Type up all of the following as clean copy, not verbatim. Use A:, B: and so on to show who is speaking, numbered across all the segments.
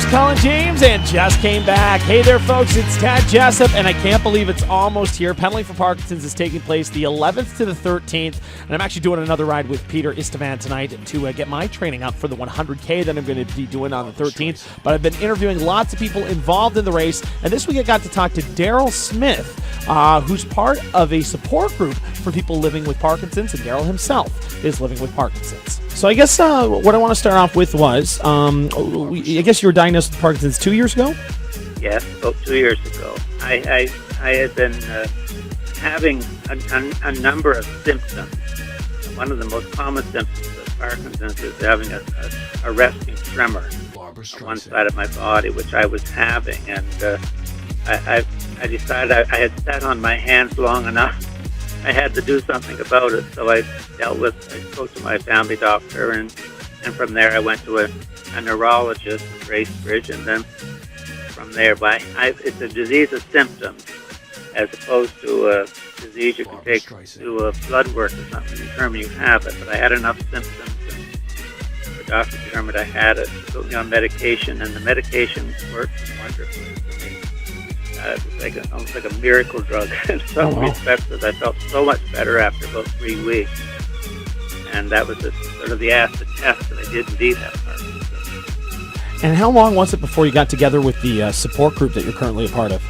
A: There's Colin James and just came back. Hey there, folks. It's Tad Jessup, and I can't believe it's almost here. Penalty for Parkinson's is taking place the 11th to the 13th, and I'm actually doing another ride with Peter Istvan tonight to get my training up for the 100K that I'm going to be doing on the 13th. But I've been interviewing lots of people involved in the race, and this week I got to talk to Darryl Smith, who's part of a support group for people living with Parkinson's, and Darryl himself is living with Parkinson's. So I guess what I want to start off with was, I guess you were diagnosed with Parkinson's 2 years ago?
B: Yes, about 2 years ago. I had been having a number of symptoms. One of the most common symptoms of Parkinson's is having a resting tremor on one side of my body, which I was having. And I decided I had sat on my hands long enough. I had to do something about it, so I spoke to my family doctor, and from there I went to a neurologist in Bracebridge, and then from there, it's a disease of symptoms as opposed to a disease you can take to a blood work or something to determine you have it. But I had enough symptoms, and the doctor determined I had it. He put me on medication, and the medication worked wonderfully for me. It was almost like a miracle drug in some respects, because I felt so much better after about 3 weeks. And that was sort of the acid test that I did indeed have Parkinson's.
A: And how long was it before you got together with the support group that you're currently a part of?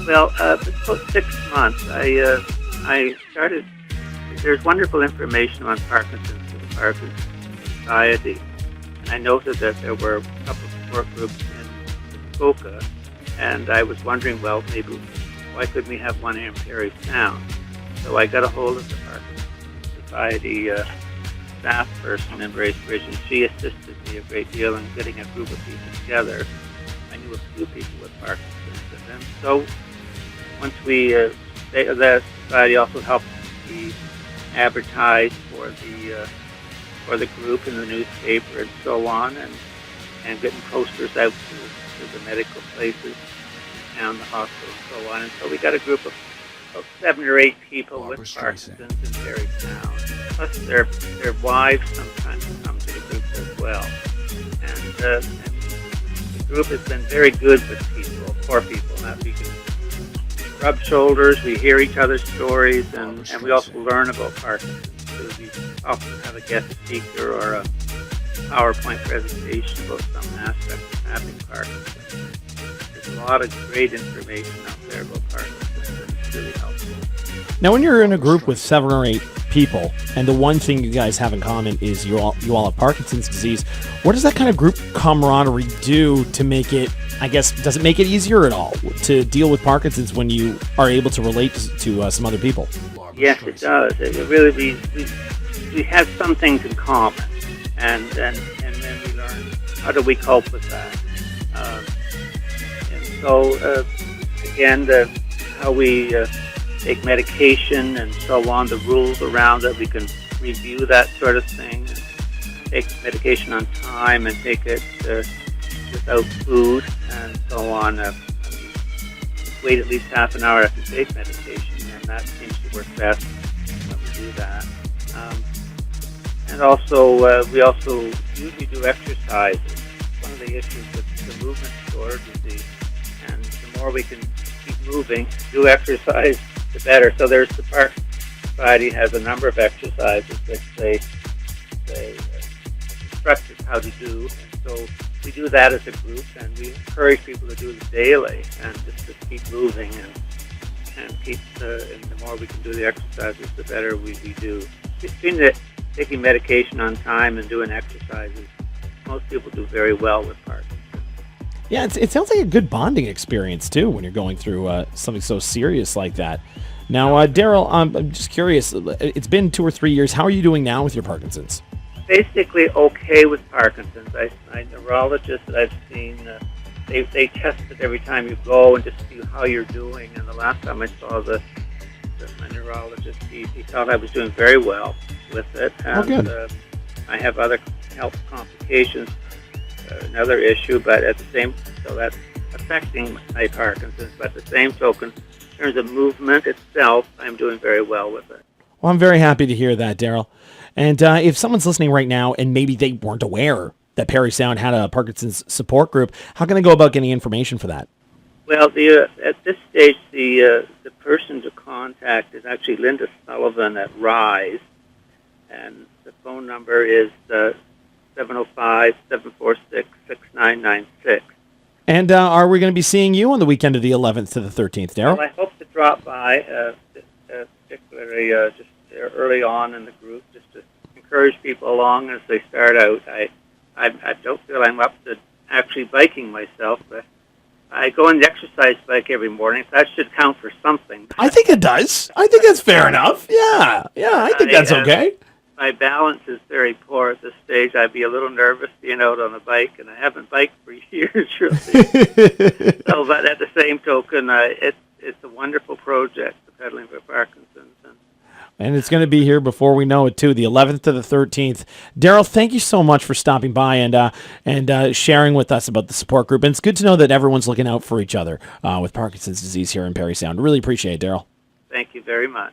B: Well, it's about 6 months. I started. There's wonderful information on Parkinson's through the Parkinson's Society, and I noted that there were a couple of support groups in Muskoka, and I was wondering, well, maybe why couldn't we have one here in Perry Sound? So I got a hold of the Parkinson's Society staff person in Bracebridge, and she assisted me a great deal in getting a group of people together. I knew a few people with Parkinson's, and then so once the society also helped me advertise for the group in the newspaper and so on, and getting posters out to the medical places and the hospital and so on. And so we got a group of 7 or 8 people with Parkinson's in Perry Sound. Plus their wives sometimes come to the group as well. And the group has been very good with people, poor people. Now we can rub shoulders, we hear each other's stories, and we also learn about Parkinson's too. We often have a guest speaker or a PowerPoint presentation about some aspect of having Parkinson's. There's a lot of great information out there about Parkinson's, and it's really helpful.
A: Now, when you're in a group with 7 or 8 people, and the one thing you guys have in common is you all have Parkinson's disease, what does that kind of group camaraderie do to make it, I guess, does it make it easier at all to deal with Parkinson's when you are able to relate to some other people?
B: Yes, it does. It really, we have some things in common, and then we learn how do we cope with that. And so, again, how we take medication and so on, the rules around it, we can review that sort of thing. Take medication on time and take it without food and so on. Wait at least half an hour after you take medication, and that seems to work best when we do that. And also, we also usually do exercises. One of the issues with the movement disorder disease, and the more we can keep moving, do exercise, the better. So there's the Parkinson's Society has a number of exercises that they instruct us how to do. And so we do that as a group, and we encourage people to do it daily and just to keep moving and keep and the more we can do the exercises, the better we do. Between taking medication on time and doing exercises, most people do very well with Parkinson's.
A: Yeah, it sounds like a good bonding experience, too, when you're going through something so serious like that. Now, Darryl, I'm just curious. It's been 2 or 3 years. How are you doing now with your Parkinson's?
B: Basically okay with Parkinson's. My neurologist that I've seen, they test it every time you go and just see how you're doing. And the last time I saw my neurologist, he thought I was doing very well with it. And
A: good.
B: I have other health complications, another issue, but so that's affecting my Parkinson's. But at the same token, in terms of movement itself, I'm doing very well with it.
A: Well, I'm very happy to hear that, Darryl. And if someone's listening right now and maybe they weren't aware that Perry Sound had a Parkinson's support group. How can I go about getting information for that?
B: Well, at this stage, the person to contact is actually Linda Sullivan at RISE, and the phone number is 705-746-6996.
A: And are we going to be seeing you on the weekend of the 11th to the 13th, Darryl?
B: Well, I hope to drop by, particularly just early on in the group, just to encourage people along as they start out. I don't feel I'm up to actually biking myself, but I go on the exercise bike every morning, so that should count for something.
A: I think it does. I think that's fair enough. Yeah, I think that's okay.
B: My balance is very poor at this stage. I'd be a little nervous being out on a bike, and I haven't biked for years, really. So, but at the same token, it's a wonderful project, the Pedaling for Parkinson's.
A: And it's going to be here before we know it, too, the 11th to the 13th. Darryl, thank you so much for stopping by and sharing with us about the support group. And it's good to know that everyone's looking out for each other with Parkinson's disease here in Perry Sound. Really appreciate it, Darryl.
B: Thank you very much.